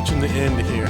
approaching the end here.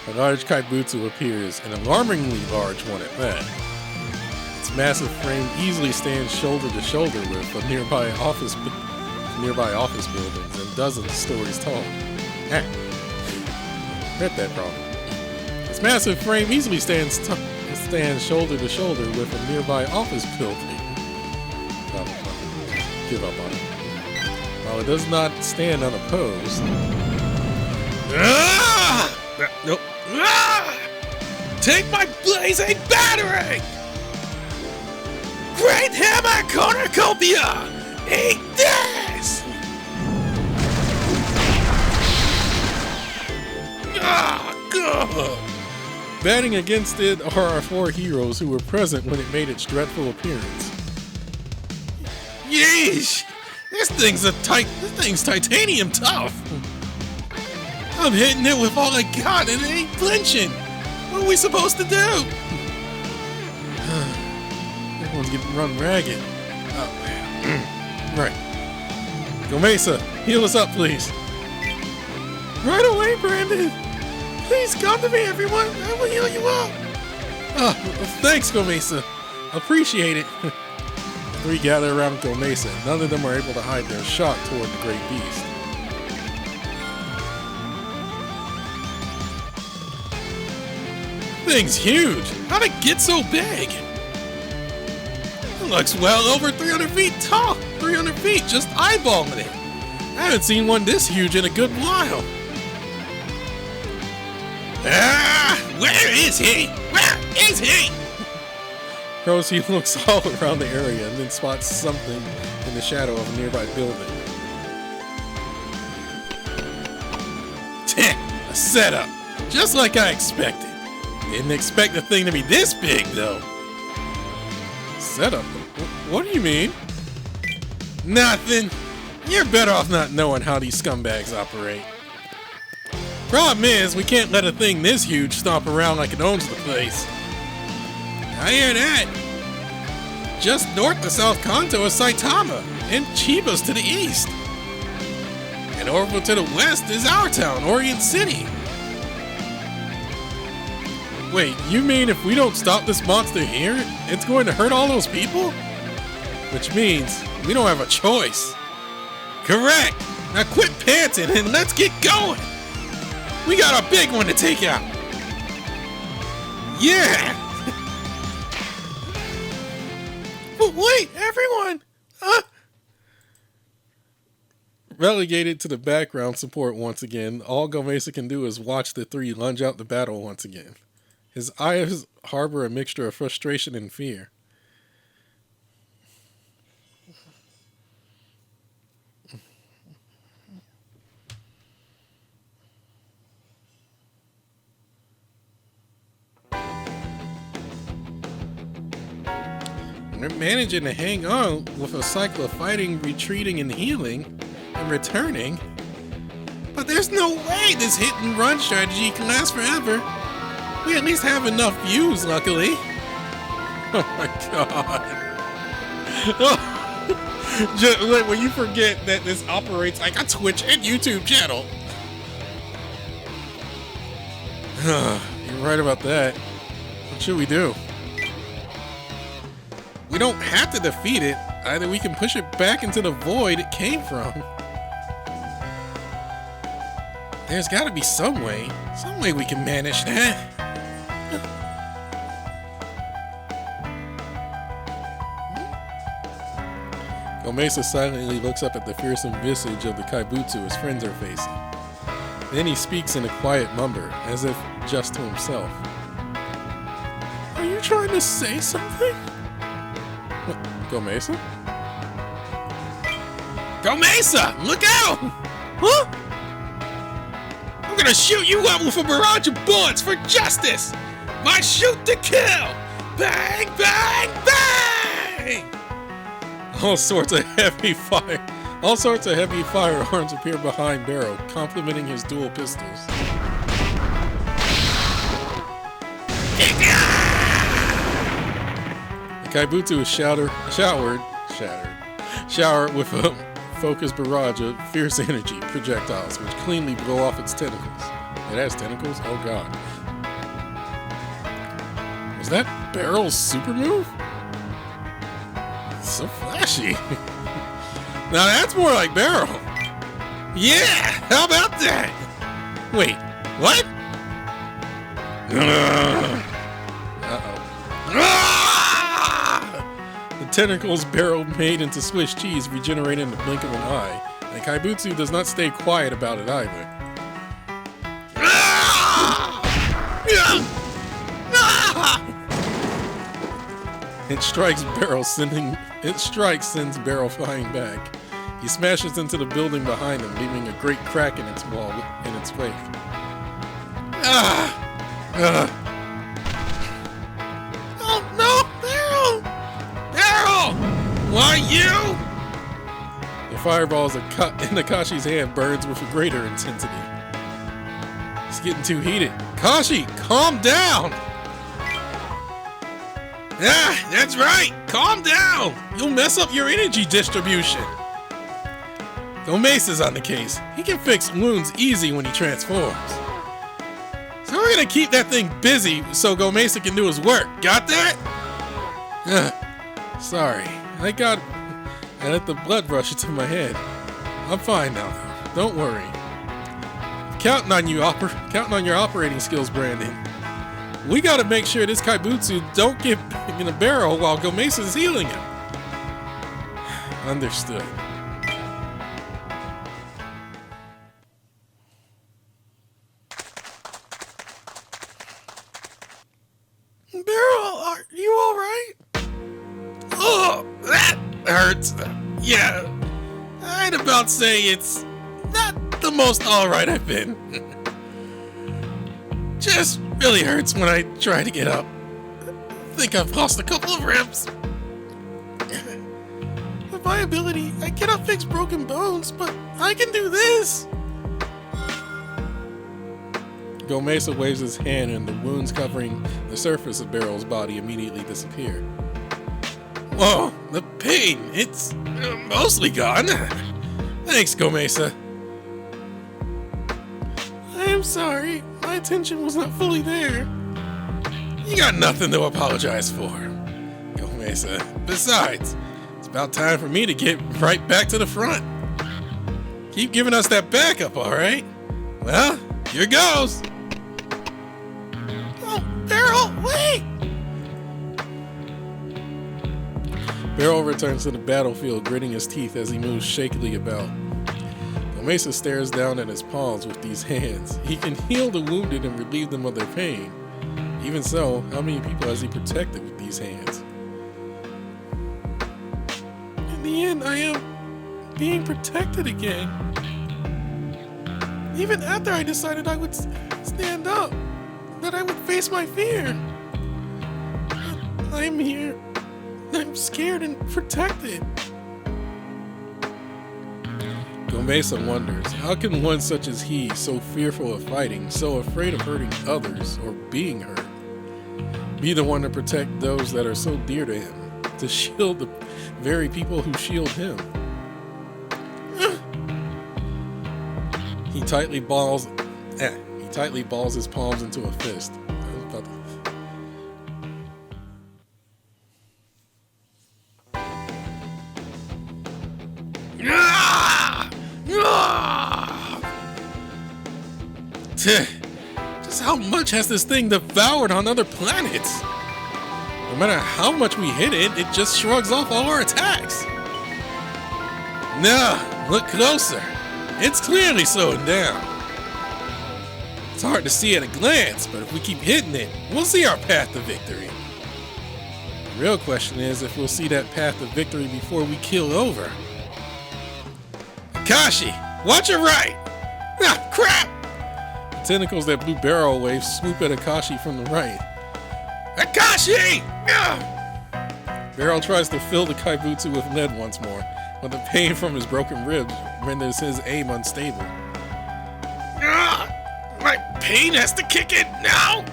A large kaibutsu appears, an alarmingly large one at that. Its massive frame easily stands shoulder to shoulder with nearby office buildings and dozens of stories tall. Read that wrong. Its massive frame easily stands shoulder to shoulder with a nearby office building. Give up on it. While it does not stand unopposed. Nope. Take my blazing battery! Great Hammer Cornucopia! Eat this! Batting against it are our four heroes who were present when it made its dreadful appearance. Yeesh! This thing's titanium tough! I'm hitting it with all I got and it ain't flinching! What are we supposed to do? Everyone's getting run ragged. Oh man. Right. Gomeisa, heal us up, please. Right away, Brandon! Please come to me, everyone! I will heal you up! Thanks, Gomeisa. Appreciate it. Three gather around Gomeisa. None of them are able to hide their shock toward the great beast. Thing's huge! How'd it get so big? It looks well over 300 feet tall! 300 feet, just eyeballing it! I haven't seen one this huge in a good while! Where is he? Where is he? Rosie looks all around the area and then spots something in the shadow of a nearby building. A setup! Just like I expected! Didn't expect the thing to be this big, though. Setup? What do you mean? Nothing. You're better off not knowing how these scumbags operate. Problem is, we can't let a thing this huge stomp around like it owns the place. I hear that. Just north of South Kanto is Saitama, and Chiba's to the east. And over to the west is our town, Orient City. Wait, you mean if we don't stop this monster here, it's going to hurt all those people? Which means we don't have a choice. Correct! Now quit panting and let's get going! We got a big one to take out! Yeah! But wait, everyone! Relegated to the background support once again, all Gomeisa can do is watch the three lunge out to battle once again. His eyes harbor a mixture of frustration and fear. They're managing to hang on with a cycle of fighting, retreating, and healing, and returning. But there's no way this hit and run strategy can last forever. We at least have enough views, luckily. Oh my god. Just, like, when you forget that this operates like a Twitch and YouTube channel. You're right about that. What should we do? We don't have to defeat it. Either we can push it back into the void it came from. There's gotta be some way we can manage that. Gomeisa silently looks up at the fearsome visage of the kaibutsu his friends are facing. Then he speaks in a quiet mumble, as if just to himself. Are you trying to say something? What, Gomeisa? Gomeisa! Look out! Huh? I'm gonna shoot you up with a barrage of bullets for justice! My shoot to kill! Bang, bang, bang! All sorts of heavy firearms appear behind Barrel, complementing his dual pistols. The Kaibutsu is showered with a focused barrage of fierce energy projectiles, which cleanly blow off its tentacles. It has tentacles? Oh god. Was that Barrel's super move? So flashy. Now that's more like Barrel. Yeah, how about that? Wait, what? The tentacles Barrel made into Swiss cheese regenerate in the blink of an eye, and Kaibutsu does not stay quiet about it either. It strikes Barrel, sends Barrel flying back. He smashes into the building behind him, leaving a great crack in its wall in its wake. Oh no, Barrel! Barrel! Why you? The fireballs in Akashi's hand burns with a greater intensity. It's getting too heated. Kashi, calm down! Ah, that's right! Calm down! You'll mess up your energy distribution! Gomeisa's on the case. He can fix wounds easy when he transforms. So we're gonna keep that thing busy so Gomeisa can do his work. Got that? Sorry. I let the blood rush into my head. I'm fine now, though. Don't worry. Counting on your operating skills, Brandon. We gotta make sure this Kaibutsu don't get in a barrel while Gomeisa's healing him. Understood. Barrel, are you alright? Oh, that hurts. Yeah, I'd about say it's not the most alright I've been. Just really hurts when I try to get up. I think I've lost a couple of ribs. With my ability, I cannot fix broken bones, but I can do this. Gomeisa waves his hand and the wounds covering the surface of Barrel's body immediately disappear. Whoa, the pain, it's mostly gone. Thanks, Gomeisa. I am sorry, my attention was not fully there. You got nothing to apologize for, Gomeisa. Besides, it's about time for me to get right back to the front. Keep giving us that backup, alright? Well, here goes. Barrel, wait! Barrel returns to the battlefield, gritting his teeth as he moves shakily about. Gomeisa stares down at his palms with these hands. He can heal the wounded and relieve them of their pain. Even so, how many people has he protected with these hands? In the end, I am being protected again. Even after I decided I would stand up. That I would face my fear. I'm here. I'm scared and protected. Gomeisa wonders, how can one such as he, so fearful of fighting, so afraid of hurting others or being hurt, be the one to protect those that are so dear to him, to shield the very people who shield him? He tightly balls his palms into a fist. Just how much has this thing devoured on other planets? No matter how much we hit it, it just shrugs off all our attacks. Nah, look closer. It's clearly slowing down. It's hard to see at a glance, but if we keep hitting it, we'll see our path to victory. The real question is if we'll see that path to victory before we kill over. Akashi, watch your right! Ah, crap! tentacles that blew barrel waves swoop at Akashi from the right. Akashi! Barrel tries to fill the Kaibutsu with lead once more, but the pain from his broken ribs renders his aim unstable. My pain has to kick in now!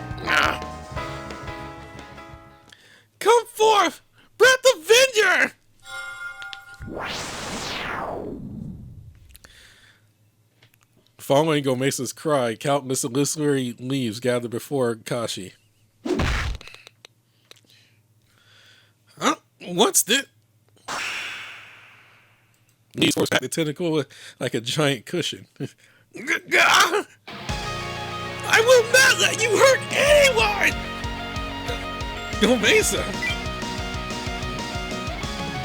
Come forth! Breath Avenger! Following Gomeisa's cry, countless illusory leaves gather before Akashi. Huh? What's this? Leaves force back the tentacle like a giant cushion. I will not let you hurt anyone! Gomeisa!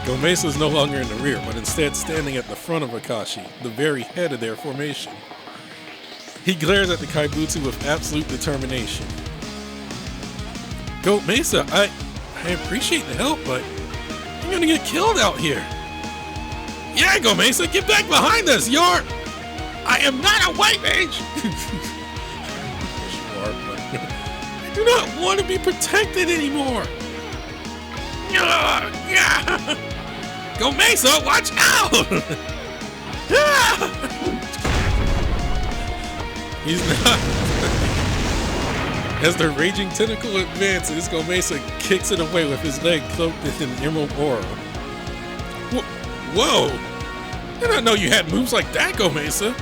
Gomeisa is no longer in the rear, but instead standing at the front of Akashi, the very head of their formation. He glares at the Kaibutsu with absolute determination. Gomeisa, I appreciate the help, but I'm gonna get killed out here. Yeah, Gomeisa, get back behind us! I am not a white mage! Yes, you are, but I do not want to be protected anymore! Gomeisa, watch out! he's not. As the raging tentacle advances, Gomeisa kicks it away with his leg cloaked in an emerald aura. Whoa! I did not know you had moves like that, Gomeisa.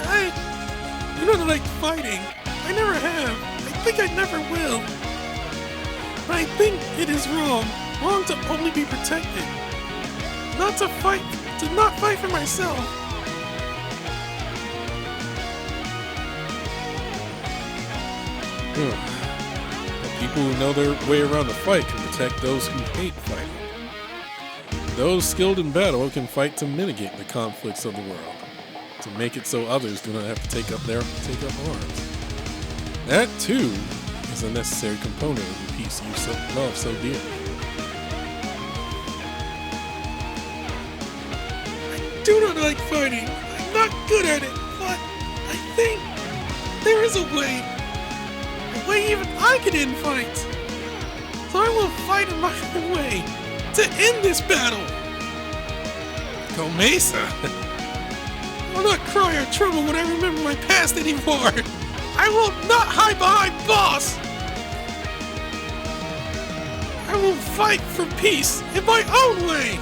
I don't like fighting. I never have. I think I never will. But I think it is wrong. Wrong to only be protected. Not to fight. To not fight for myself. The people who know their way around the fight can protect those who hate fighting. Those skilled in battle can fight to mitigate the conflicts of the world, to make it so others do not have to take up arms. That too is a necessary component of the peace you love so dearly. I do not like fighting. I'm not good at it, but I think there is a way even I can end fights. So I will fight in my own way to end this battle. Gomeisa! I will not cry or tremble when I remember my past anymore. I will not hide behind boss. I will fight for peace in my own way.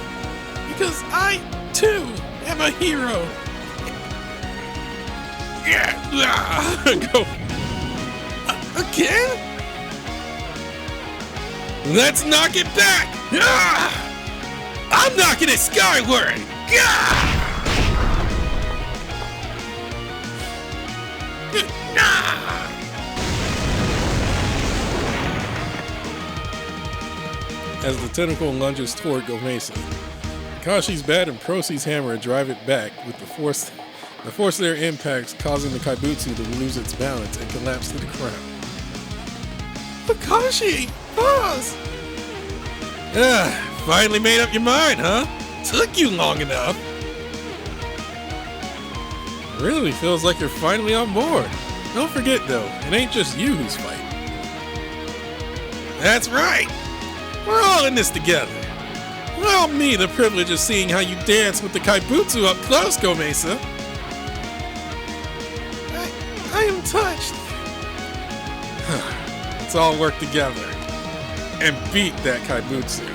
Because I, too, am a hero. Go. Again? Let's knock it back! I'm knocking it skyward! As the tentacle lunges toward Gomeisa, Kashi's bat and Prosie's hammer drive it back with the force of their impacts causing the Kaibutsu to lose its balance and collapse to the ground. Akashi! Boss! Finally made up your mind, huh? Took you long enough. Really feels like you're finally on board. Don't forget though, it ain't just you who's fighting. That's right. We're all in this together. Allow me the privilege of seeing how you dance with the Kaibutsu up close, Gomeisa. I am touched. Let's all work together and beat that Kaibutsu.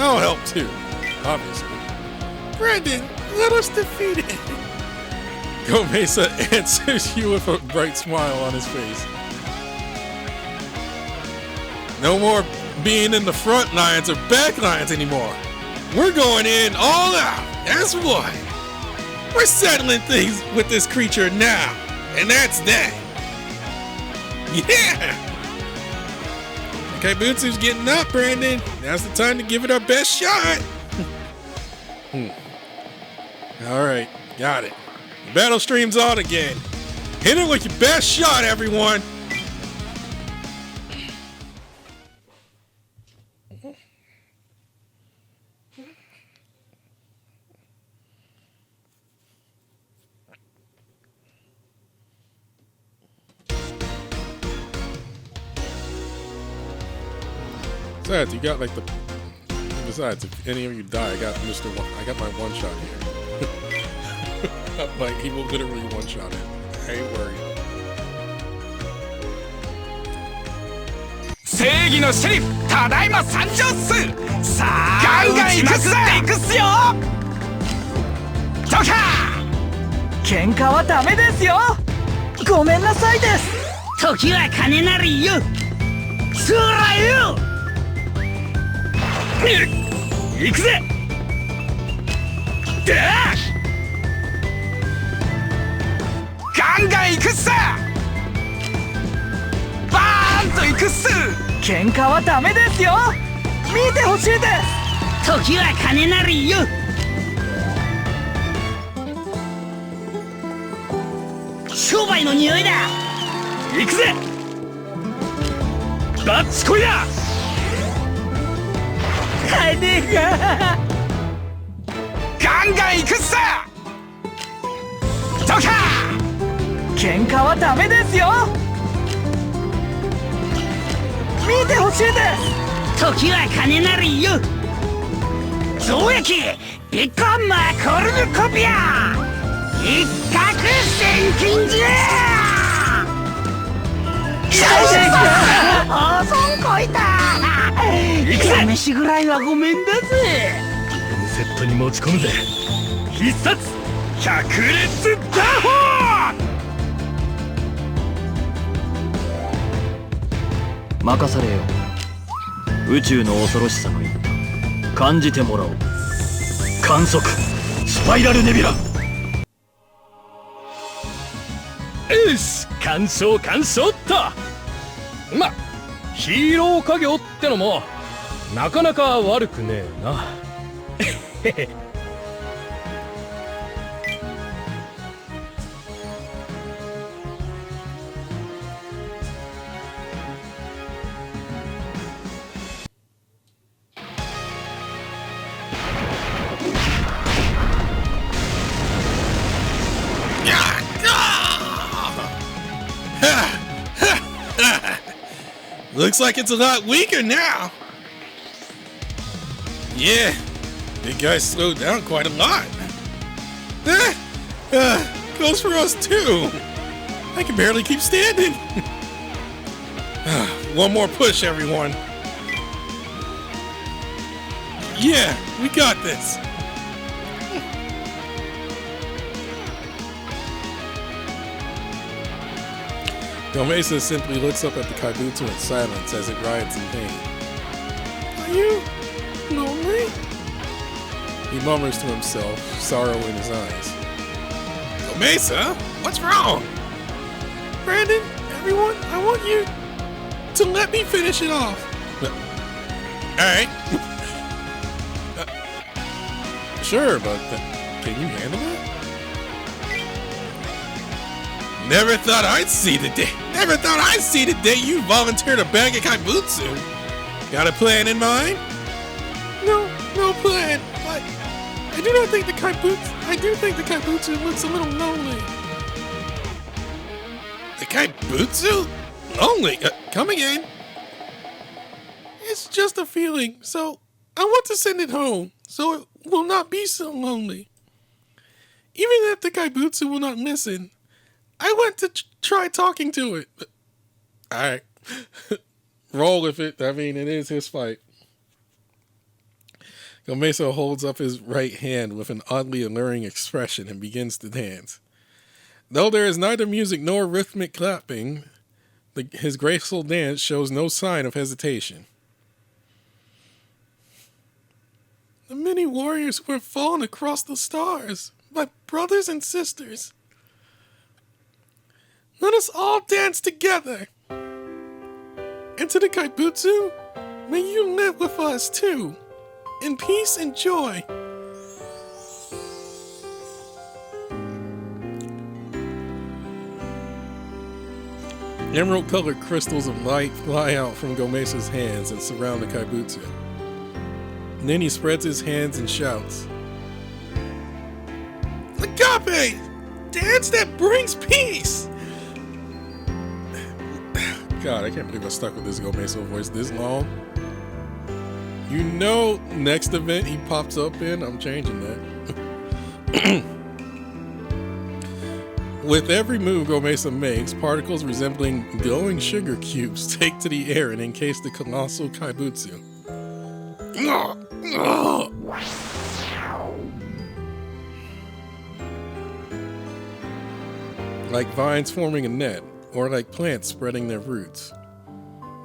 I'll help too, obviously. Brendan, let us defeat it. Gomeisa answers you with a bright smile on his face. No more being in the front lines or back lines anymore. We're going in all out. That's what. We're settling things with this creature now. And that's that. Yeah! Kaibutsu's getting up, Brandon. Now's the time to give it our best shot. Alright, got it. The battle stream's on again. Hit it with your best shot, everyone. Besides, you got like the. Besides, if any of you die, I got I got my one shot here. Like he will literally one shot it. I ain't worried. 正義のシェリフただいま参上っす。さあガンガンいくっすよ。ジョーカー喧嘩はダメですよ。ごめんなさいです。時は金なりよ。そらよ。行くぜ。ガンガン行くっす。バーンと行くっす。喧嘩はダメですよ。見てほしいです。時は金なりよ。商売の匂いだ。行くぜ。バッチコイだ。金がガンガン行くっす。ジョーカー喧嘩はダメですよ。見てほしいです。時は金なりよ。増益ビッグマコルヌコピア一攫千金じゃ。あそんこいた。試しぐらいはごめんだぜ。このセットに持ち込むぜ。必殺百列打法。任されよ。宇宙の恐ろしさの一端感じてもらおう。観測スパイラルネビュラ。よし鑑賞っと。まヒーロー家業ってのもなかなか悪くねえな。Looks like it's a lot weaker now. Yeah, big guy slowed down quite a lot. Goes for us too. I can barely keep standing. One more push, everyone. Yeah, we got this. Gomeisa simply looks up at the kaibutsu in silence as it writhes in pain. Are you lonely? He murmurs to himself, sorrow in his eyes. Gomeisa, what's wrong? Brandon, everyone, I want you to let me finish it off. Alright. Sure, but can you handle it? Never thought I'd see the day you volunteered to bag a kaibutsu. Got a plan in mind? No plan. But I do think the kaibutsu looks a little lonely. The kaibutsu? Lonely? Come again? It's just a feeling, so I want to send it home, so it will not be so lonely. Even if the kaibutsu will not listen, I want to try talking to it. Alright. Roll with it. I mean, it is his fight. Gomeisa holds up his right hand with an oddly alluring expression and begins to dance. Though there is neither music nor rhythmic clapping, his graceful dance shows no sign of hesitation. The many warriors who have fallen across the stars, my brothers and sisters. Let us all dance together. And to the kaibutsu, may you live with us too, in peace and joy. Emerald-colored crystals of light fly out from Gomeisa's hands and surround the kaibutsu. And then he spreads his hands and shouts, Agape! Dance that brings peace! God, I can't believe I stuck with this Gomeisa voice this long. You know, next event he pops up in, I'm changing that. With every move Gomeisa makes, particles resembling glowing sugar cubes take to the air and encase the colossal Kaibutsu. Like vines forming a net, or like plants spreading their roots.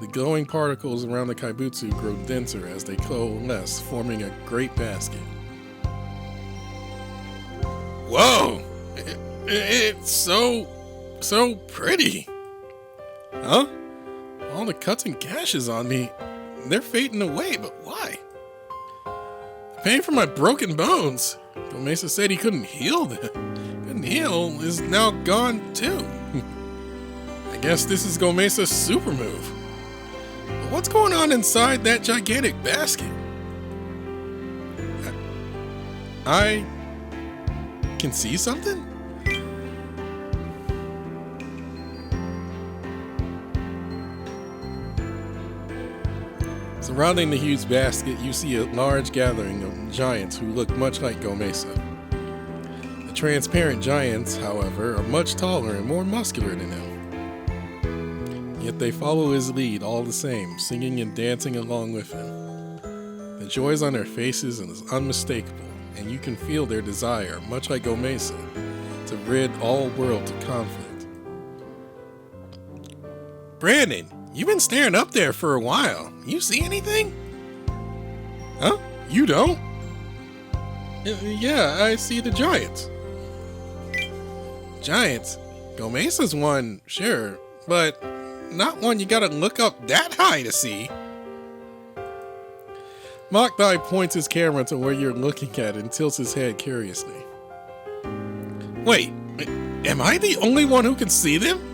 The glowing particles around the Kaibutsu grow denser as they coalesce, forming a great basket. Whoa! It's so pretty. Huh? All the cuts and gashes on me, they're fading away, but why? The pain from my broken bones. Gomeisa said he couldn't heal them. Couldn't heal is now gone too. I guess this is Gomeisa's super move. But what's going on inside that gigantic basket? I can see something? Surrounding the huge basket, you see a large gathering of giants who look much like Gomeisa. The transparent giants, however, are much taller and more muscular than him. Yet they follow his lead all the same, singing and dancing along with him. The joys on their faces is unmistakable, and you can feel their desire, much like Gomeisa, to rid all worlds of conflict. Brandon, you've been staring up there for a while. You see anything? Huh? You don't? Yeah, I see the giants. Giants? Gomeisa's one, sure, but not one you gotta look up that high to see. Mokdai points his camera to where you're looking at and tilts his head curiously. Wait, am I the only one who can see them?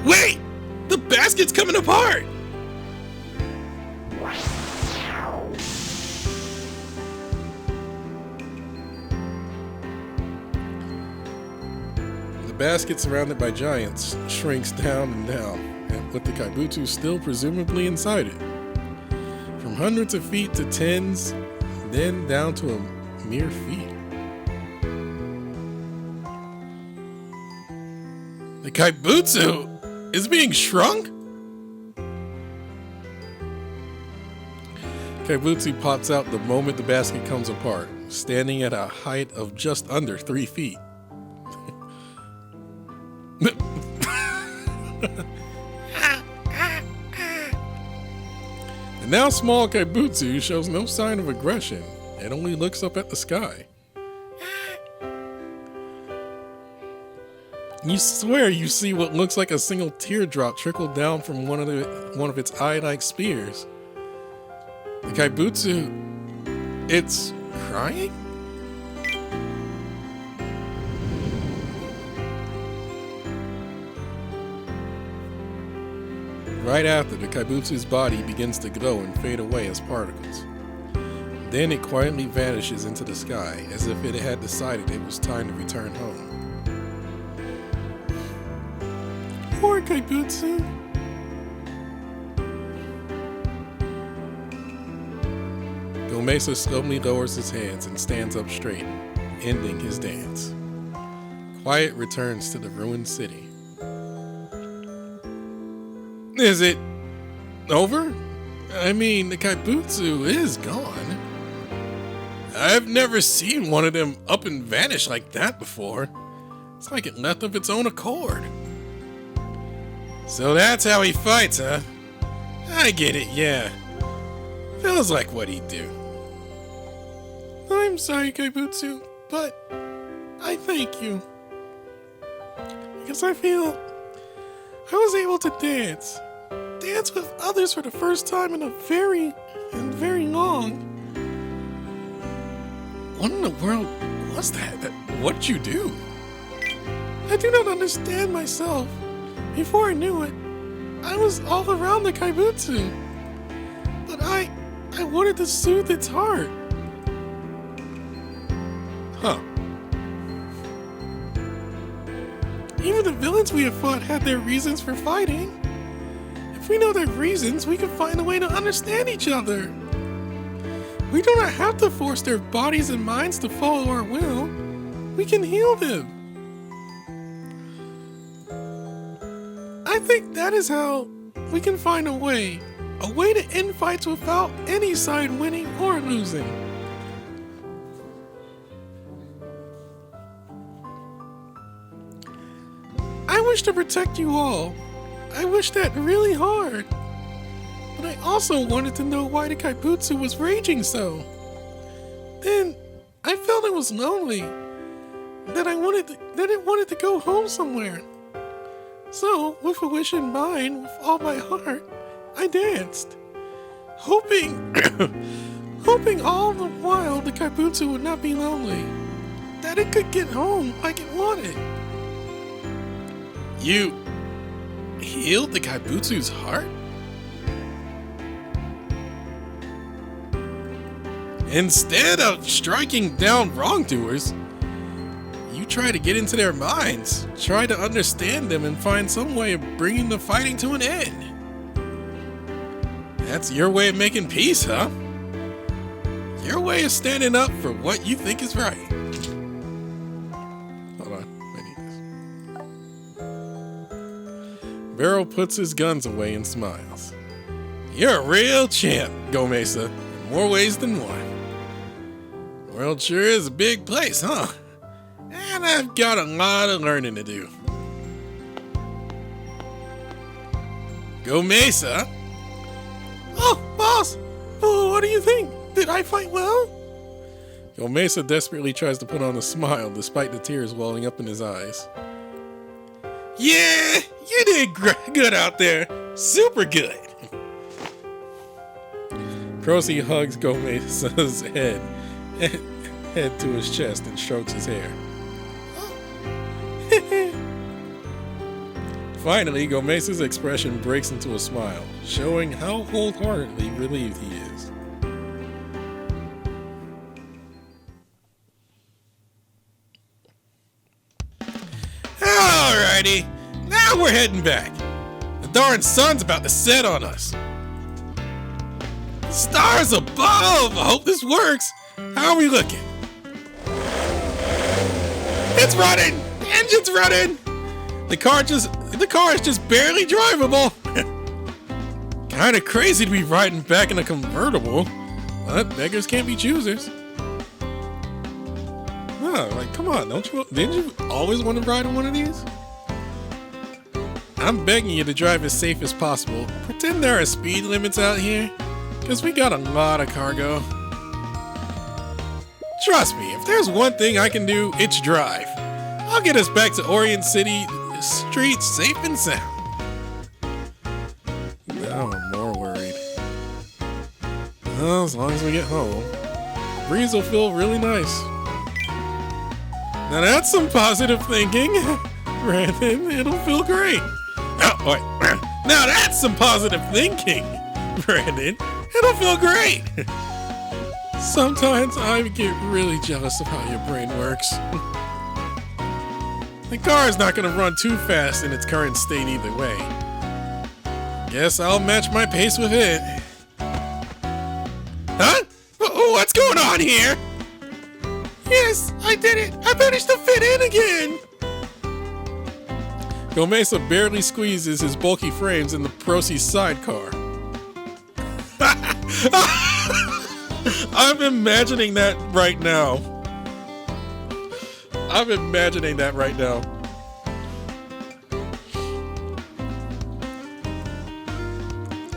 Wait! The basket's coming apart! The basket, surrounded by giants, shrinks down and down, and with the Kaibutsu still presumably inside it. From hundreds of feet to tens, then down to a mere feet. The Kaibutsu is being shrunk? Kaibutsu pops out the moment the basket comes apart, standing at a height of just under 3 feet. The now small Kaibutsu shows no sign of aggression and only looks up at the sky. You swear you see what looks like a single teardrop trickle down from one of its eye-like spears. The Kaibutsu, it's crying? Right after, the Kaibutsu's body begins to glow and fade away as particles. Then it quietly vanishes into the sky, as if it had decided it was time to return home. Poor Kaibutsu. Gomeisa slowly lowers his hands and stands up straight, ending his dance. Quiet returns to the ruined city. Is it over? I mean, the Kaibutsu is gone. I've never seen one of them up and vanish like that before. It's like it left of its own accord. So that's how he fights, huh? I get it, yeah. Feels like what he'd do. I'm sorry, Kaibutsu, but I thank you. Because I feel I was able to dance with others for the first time in very long. What in the world was that? What'd you do? I do not understand myself. Before I knew it, I was all around the Kaibutsu. But I wanted to soothe its heart. Huh. Even the villains we have fought had their reasons for fighting. If we know their reasons, we can find a way to understand each other. We do not have to force their bodies and minds to follow our will. We can heal them. I think that is how we can find a way to end fights without any side winning or losing. I wish to protect you all. I wish that really hard. But I also wanted to know why the Kaibutsu was raging so. Then I felt it was lonely. That it wanted to go home somewhere. So, with a wish in mind, with all my heart, I danced. Hoping all the while the Kaibutsu would not be lonely. That it could get home like it wanted. You healed the Kaibutsu's heart? Instead of striking down wrongdoers, you try to get into their minds, try to understand them and find some way of bringing the fighting to an end. That's your way of making peace, huh? Your way of standing up for what you think is right. Hold on, I need this. Barrow puts his guns away and smiles. You're a real champ, Gomeisa, in more ways than one. The world sure is a big place, huh? And I've got a lot of learning to do. Gomeisa? Oh, boss! Oh, what do you think? Did I fight well? Gomeisa desperately tries to put on a smile despite the tears welling up in his eyes. Yeah, you did good out there. Super good. Procy hugs Gomeisa's head to his chest and strokes his hair. Finally, Gomeisa's expression breaks into a smile, showing how wholeheartedly relieved he is. Alrighty, now we're heading back. The darn sun's about to set on us. Stars above! I hope this works. How are we looking? It's running! The engine's running! The car is just barely drivable. Kinda crazy to be riding back in a convertible, but beggars can't be choosers. No, like, come on, didn't you always want to ride in one of these? I'm begging you to drive as safe as possible. Pretend there are speed limits out here, because we got a lot of cargo. Trust me, if there's one thing I can do, it's drive. I'll get us back to Orient City streets safe and sound. Now I'm more worried. Well, as long as we get home, the breeze will feel really nice. Now that's some positive thinking, Brandon. It'll feel great. Oh, wait. Now that's some positive thinking, Brandon. It'll feel great. Sometimes I get really jealous of how your brain works. The car is not going to run too fast in its current state either way. Guess I'll match my pace with it. Huh? What's going on here? Yes, I did it. I managed to fit in again. Gomeisa barely squeezes his bulky frames in the Procy's sidecar. I'm imagining that right now.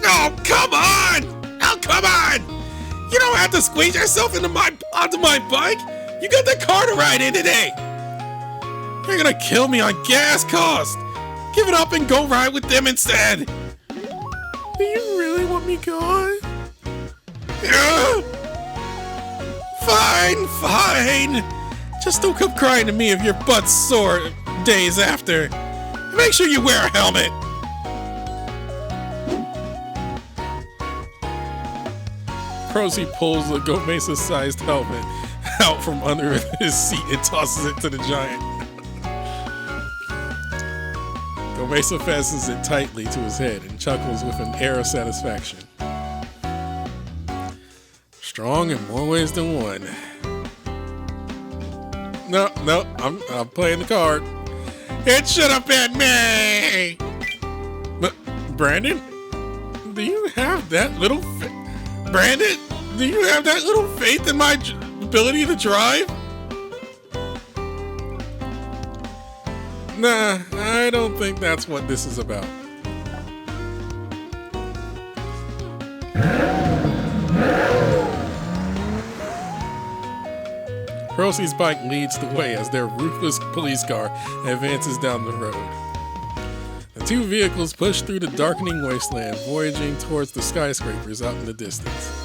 Oh, come on! Oh, come on! You don't have to squeeze yourself onto my bike. You got the car to ride in today. You're gonna kill me on gas cost. Give it up and go ride with them instead. Do you really want me gone? Fine. Just don't come crying to me if your butt's sore days after. Make sure you wear a helmet. Procy pulls a Gomeisa-sized helmet out from under his seat and tosses it to the giant. Gomeisa fastens it tightly to his head and chuckles with an air of satisfaction. Strong in more ways than one. No, I'm playing the card. It should have been me! But, Brandon? Do you have that little Brandon? Do you have that little faith in my ability to drive? Nah, I don't think that's what this is about. Rosie's bike leads the way as their ruthless police car advances down the road. The two vehicles push through the darkening wasteland, voyaging towards the skyscrapers out in the distance.